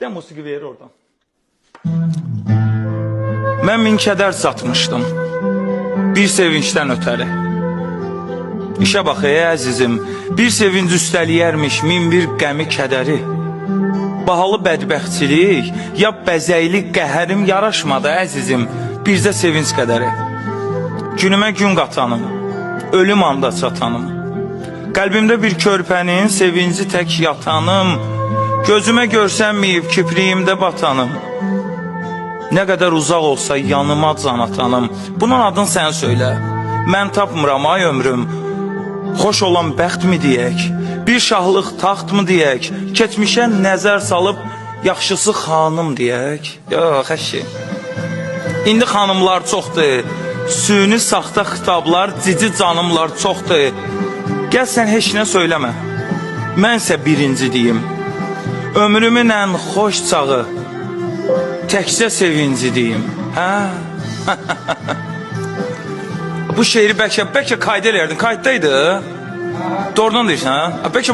De musiqi verir oradan. Mən min kədər satmışdım bir sevinçdən ötəri. İşə bax ey əzizim, bir sevinc üstəliyərmiş min bir qəmi kədəri. Bahalı bədbəxtçilik, ya bəzəkli qəhərim yaraşmadı əzizim, bircə sevinç qədəri. Günümə gün qatanım, ölüm anda çatanım. Qəlbimdə bir körpənin sevinci tək yatanım. Gözümə görsənməyib kipriyimdə batanım. Nə qədər uzaq olsa yanıma can atanım. Bunun adını sən söylə. Mən tapmıram ay ömrüm. Xoş olan bəxt mi deyək? Bir şahlıq taxt mı deyək? Keçmişə nəzər salıb yaxşısı xanım deyək? Yox, əşi. İndi xanımlar çoxdur. Süni saxta xitablar, cici canımlar çoxdur. Gəl sən heç nə söyləmə. Mənsə birinci deyim. Ömrümün ən xoş çağı təkcə sevinci deyim. Hə? Bu şeiri bəlkə qayda eləyərdin. Qaydaydı. Doğrudan deyirsən, hə? Bəlkə